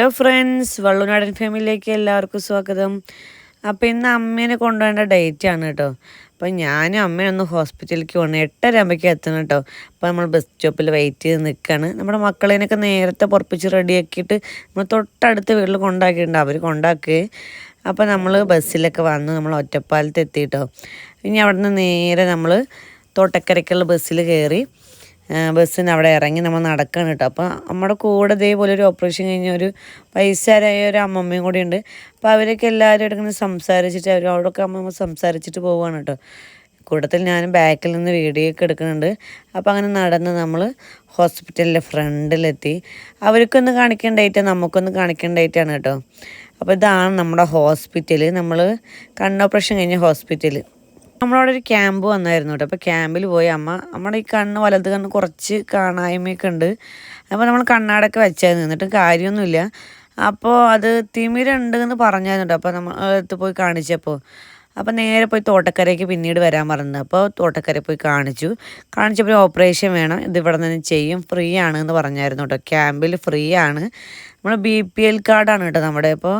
Hello friends, വള്ളുനാടൻ ഫാമിലിയിലേക്ക് എല്ലാവർക്കും സ്വാഗതം. അപ്പോൾ ഇന്ന് അമ്മേനെ കൊണ്ടുപോകേണ്ട ഡേറ്റ് ആണ് കേട്ടോ. അപ്പോൾ ഞാനും അമ്മയൊന്ന് ഹോസ്പിറ്റലിലേക്ക് പോകണം. 8:30 ആകുമ്പോഴേക്കും എത്തണം കേട്ടോ. അപ്പോൾ നമ്മൾ ബസ് സ്റ്റോപ്പിൽ വെയിറ്റ് ചെയ്ത് നിൽക്കുകയാണ്. നമ്മുടെ മക്കളേനൊക്കെ നേരത്തെ പുറപ്പിച്ച് റെഡിയാക്കിയിട്ട് നമ്മൾ തൊട്ടടുത്ത വീട്ടിൽ കൊണ്ടാക്കിയിട്ടുണ്ട്. അവർ കൊണ്ടാക്കുകയെ. അപ്പോൾ നമ്മൾ ബസ്സിലൊക്കെ വന്ന് നമ്മൾ ഒറ്റപ്പാലത്ത് എത്തിയിട്ടോ. ഇനി അവിടെ നിന്ന് നേരെ നമ്മൾ തോട്ടക്കരയ്ക്കുള്ള ബസ്സിൽ കയറി ബസ്സിന് അവിടെ ഇറങ്ങി നമ്മൾ നടക്കുകയാണ് കേട്ടോ. അപ്പോൾ നമ്മുടെ കൂടെ ഇതേപോലെ ഒരു ഓപ്പറേഷൻ കഴിഞ്ഞ ഒരു വയസ്സായ ഒരു അമ്മമ്മയും കൂടി ഉണ്ട്. അപ്പോൾ അവരൊക്കെ എല്ലാവരും ഇങ്ങനെ സംസാരിച്ചിട്ട് അവരോടൊക്കെ അമ്മമ്മ സംസാരിച്ചിട്ട് പോവുകയാണ് കേട്ടോ. കൂട്ടത്തിൽ ഞാനും ബാക്കിൽ നിന്ന് വീഡിയോ ഒക്കെ എടുക്കുന്നുണ്ട്. അപ്പോൾ അങ്ങനെ നടന്ന് നമ്മൾ ഹോസ്പിറ്റലിൻ്റെ ഫ്രണ്ടിലെത്തി. അവർക്കൊന്ന് കാണിക്കേണ്ടതായിട്ട് നമുക്കൊന്ന് കാണിക്കേണ്ടതായിട്ടാണ് കേട്ടോ. അപ്പോൾ ഇതാണ് നമ്മുടെ ഹോസ്പിറ്റൽ, നമ്മൾ കണ്ണോപ്പറേഷൻ കഴിഞ്ഞ ഹോസ്പിറ്റൽ. നമ്മളവിടെ ഒരു ക്യാമ്പ് വന്നായിരുന്നു കേട്ടോ. അപ്പോൾ ക്യാമ്പിൽ പോയി നമ്മുടെ ഈ വലത് കണ്ണ് കുറച്ച് കാണായ്മയൊക്കെ ഉണ്ട്. അപ്പോൾ നമ്മൾ കണ്ണാടൊക്കെ വെച്ചായിരുന്നു, എന്നിട്ടും കാര്യമൊന്നുമില്ല. അപ്പോൾ അത് തിമിരുണ്ട് എന്ന് പറഞ്ഞായിരുന്നു കേട്ടോ. അപ്പോൾ നമ്മൾ അടുത്ത് പോയി കാണിച്ചപ്പോൾ നേരെ പോയി തോട്ടക്കരയ്ക്ക് പിന്നീട് വരാൻ പറഞ്ഞത്. അപ്പോൾ തോട്ടക്കര പോയി കാണിച്ചപ്പോൾ ഓപ്പറേഷൻ വേണം, ഇത് ഇവിടെ നിന്ന് ചെയ്യും, ഫ്രീ ആണ് എന്ന് പറഞ്ഞായിരുന്നു കേട്ടോ. ക്യാമ്പിൽ ഫ്രീ ആണ്, നമ്മൾ BPL കാർഡാണ് കേട്ടോ നമ്മുടെ. അപ്പോൾ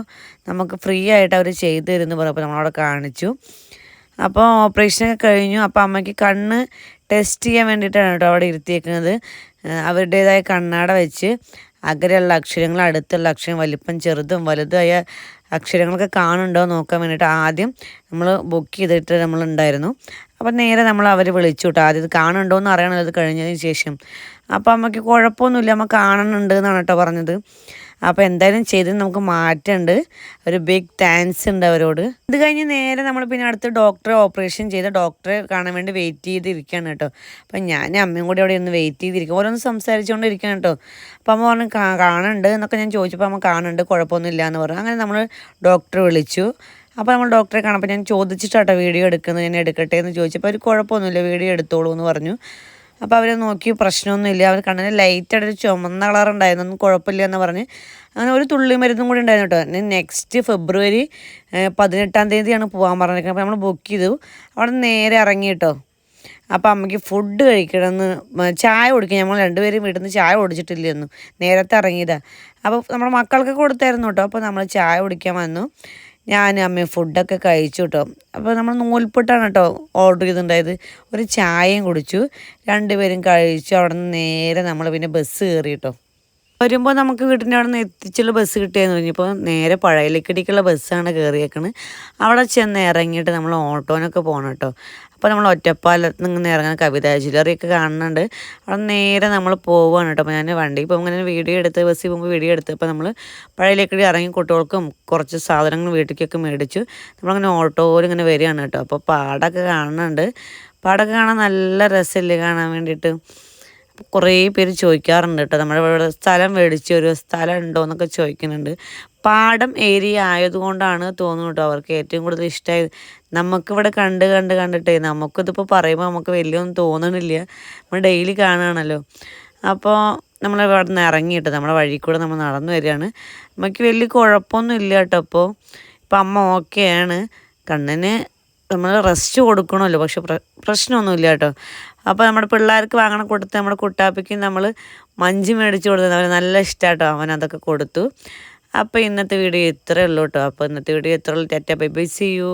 നമുക്ക് ഫ്രീ ആയിട്ട് അവർ ചെയ്തു തരുമെന്ന് പറഞ്ഞപ്പോൾ നമ്മളവിടെ കാണിച്ചു. അപ്പോൾ ഓപ്പറേഷനൊക്കെ കഴിഞ്ഞു. അപ്പോൾ അമ്മയ്ക്ക് കണ്ണ് ടെസ്റ്റ് ചെയ്യാൻ വേണ്ടിയിട്ടാണ് കേട്ടോ അവിടെ ഇരുത്തിയേക്കുന്നത്. അവരുടേതായ കണ്ണാട വെച്ച് അകലെയുള്ള അക്ഷരങ്ങൾ, അടുത്തുള്ള അക്ഷരം, വലിപ്പം ചെറുതും വലുതായ അക്ഷരങ്ങളൊക്കെ കാണുന്നുണ്ടോ നോക്കാൻ വേണ്ടിയിട്ട് ആദ്യം നമ്മൾ ബുക്ക് ചെയ്തിട്ട് നമ്മളുണ്ടായിരുന്നു. അപ്പോൾ നേരെ നമ്മൾ അവർ വിളിച്ചു കേട്ടോ. ആദ്യം ഇത് കാണുന്നുണ്ടോ എന്ന് അറിയണമല്ലോ ഇത് കഴിഞ്ഞതിന് ശേഷം. അപ്പോൾ അമ്മയ്ക്ക് കുഴപ്പമൊന്നുമില്ല, അമ്മ കാണുന്നുണ്ട് എന്നാണ് കേട്ടോ പറഞ്ഞത്. അപ്പോൾ എന്തായാലും ചെയ്ത് നമുക്ക് മാറ്റമുണ്ട്, ഒരു ബിഗ് താങ്ക്സ് ഉണ്ട് അവരോട്. ഇത് കഴിഞ്ഞ് നേരെ നമ്മൾ പിന്നെ അടുത്ത് ഡോക്ടറെ ഓപ്പറേഷൻ ചെയ്ത് ഡോക്ടറെ കാണാൻ വേണ്ടി വെയിറ്റ് ചെയ്തിരിക്കുകയാണ് കേട്ടോ. അപ്പം ഞാൻ അമ്മയും കൂടി അവിടെ ഒന്ന് വെയിറ്റ് ചെയ്തിരിക്കും, ഓരോന്ന് സംസാരിച്ചുകൊണ്ടിരിക്കുകയാണ് കേട്ടോ. അപ്പോൾ അമ്മ പറഞ്ഞു കാണുന്നുണ്ട് എന്നൊക്കെ ഞാൻ ചോദിച്ചപ്പോൾ അമ്മ കാണുന്നുണ്ട്, കുഴപ്പമൊന്നുമില്ല എന്ന് പറഞ്ഞു. അങ്ങനെ നമ്മൾ ഡോക്ടറെ വിളിച്ചു. അപ്പോൾ നമ്മൾ ഡോക്ടറെ കാണുമ്പോൾ ഞാൻ ചോദിച്ചിട്ടാട്ടോ വീഡിയോ എടുക്കുന്നത്, ഞാൻ എടുക്കട്ടെ എന്ന് ചോദിച്ചപ്പോൾ അവർ കുഴപ്പമൊന്നുമില്ല, വീഡിയോ എടുത്തോളൂ എന്ന് പറഞ്ഞു. അപ്പോൾ അവർ നോക്കി, പ്രശ്നമൊന്നുമില്ല, അവർ കണ്ണിന് ലൈറ്റായിട്ടൊരു ചുമന്ന കളറുണ്ടായിരുന്നു, ഒന്നും കുഴപ്പമില്ല എന്ന് പറഞ്ഞ് അങ്ങനെ ഒരു തുള്ളി മരുന്നും കൂടി ഉണ്ടായിരുന്നു കേട്ടോ. നെക്സ്റ്റ് ഫെബ്രുവരി 18-ാം തീയതിയാണ് പോകാൻ പറഞ്ഞിരിക്കുന്നത്. അപ്പോൾ നമ്മൾ ബുക്ക് ചെയ്തു, അവിടെ നേരെ ഇറങ്ങി കേട്ടോ. അപ്പോൾ അമ്മയ്ക്ക് ഫുഡ് കഴിക്കണമെന്ന്, ചായ കുടിക്കുക, നമ്മൾ രണ്ടുപേരും വീട്ടിൽ നിന്ന് ചായ കുടിച്ചിട്ടില്ലെന്നു, നേരത്തെ ഇറങ്ങിയതാണ്. അപ്പോൾ നമ്മുടെ മക്കൾക്ക് കൊടുത്തായിരുന്നു കേട്ടോ. അപ്പോൾ നമ്മൾ ചായ കുടിക്കാൻ വന്നു, ഞാനും അമ്മയും ഫുഡൊക്കെ കഴിച്ചു കേട്ടോ. അപ്പോൾ നമ്മൾ നൂൽപുട്ടാണ് കേട്ടോ ഓർഡർ ചെയ്തിട്ടുണ്ടായത്, ഒരു ചായയും കുടിച്ചു, രണ്ടുപേരും കഴിച്ചു. അവിടെ നിന്ന് നേരെ നമ്മൾ പിന്നെ ബസ് കയറി കേട്ടോ. വരുമ്പോൾ നമുക്ക് വീട്ടിൻ്റെ അവിടെ നിന്ന് എത്തിച്ചുള്ള ബസ് കിട്ടിയെന്ന് പറഞ്ഞപ്പോൾ നേരെ പഴയലിക്കടിക്കുള്ള ബസ്സാണ് കയറിയേക്കണത്. അവിടെ ചെന്ന് ഇറങ്ങിയിട്ട് നമ്മൾ ഓട്ടോനൊക്കെ പോകണം കേട്ടോ. അപ്പോൾ നമ്മൾ ഒറ്റപ്പാലത്ത് നിന്ന് ഇറങ്ങുന്ന കവിതാ ജ്വല്ലറിയൊക്കെ കാണുന്നുണ്ട്. അവിടെ നേരെ നമ്മൾ പോവുകയാണ് കേട്ടോ. അപ്പോൾ ഞാൻ വണ്ടി ഇപ്പോൾ ഇങ്ങനെ വീഡിയോ എടുത്ത്, ബസ്സിൽ പോകുമ്പോൾ വീഡിയോ എടുത്ത്, അപ്പോൾ നമ്മൾ പഴയലിക്കടി ഇറങ്ങി കുട്ടികൾക്കും കുറച്ച് സാധനങ്ങൾ വീട്ടിലേക്കൊക്കെ മേടിച്ചു. നമ്മളങ്ങനെ ഓട്ടോയിൽ ഇങ്ങനെ വരികയാണ് കേട്ടോ. അപ്പോൾ പാടമൊക്കെ കാണുന്നുണ്ട്, പാടമൊക്കെ കാണാൻ നല്ല രസമില്ലേ കാണാൻ വേണ്ടിയിട്ട്. കുറേ പേര് ചോദിക്കാറുണ്ട് കേട്ടോ, നമ്മുടെ ഇവിടെ സ്ഥലം മേടിച്ച് ഒരു സ്ഥലം ഉണ്ടോ എന്നൊക്കെ ചോദിക്കുന്നുണ്ട്. പാടം ഏരിയ ആയതുകൊണ്ടാണ് തോന്നുന്നു കേട്ടോ അവർക്ക് ഏറ്റവും കൂടുതൽ ഇഷ്ടമായത്. നമുക്കിവിടെ കണ്ടിട്ടേ നമുക്കിതിപ്പോൾ പറയുമ്പോൾ നമുക്ക് വലിയൊന്നും തോന്നണില്ല, നമ്മൾ ഡെയിലി കാണുകയാണല്ലോ. അപ്പോൾ നമ്മളിവിടെ നിന്ന് ഇറങ്ങിയിട്ട് നമ്മുടെ വഴി കൂടെ നമ്മൾ നടന്നു വരികയാണ്. നമുക്ക് വലിയ കുഴപ്പമൊന്നും ഇല്ല കേട്ടോ. ഇപ്പം അമ്മ ഓക്കെയാണ്, കണ്ണിന് നമ്മൾ റെസ്റ്റ് കൊടുക്കണമല്ലോ, പക്ഷെ പ്രശ്നമൊന്നുമില്ല കേട്ടോ. അപ്പോൾ നമ്മുടെ പിള്ളേർക്ക് വാങ്ങണം കൊടുത്ത് നമ്മുടെ കുട്ടാപ്പിക്ക് നമ്മൾ മഞ്ച് മേടിച്ച് കൊടുത്തത് അവന് നല്ല ഇഷ്ടമാട്ടോ, അവൻ അതൊക്കെ കൊടുത്തു. അപ്പോൾ ഇന്നത്തെ വീഡിയോ ഇത്രയേ ഉള്ളൂ കേട്ടോ. അപ്പോൾ ഇന്നത്തെ വീഡിയോ ഇത്രയേ ഉള്ളൂ. Tata bye bye, see U.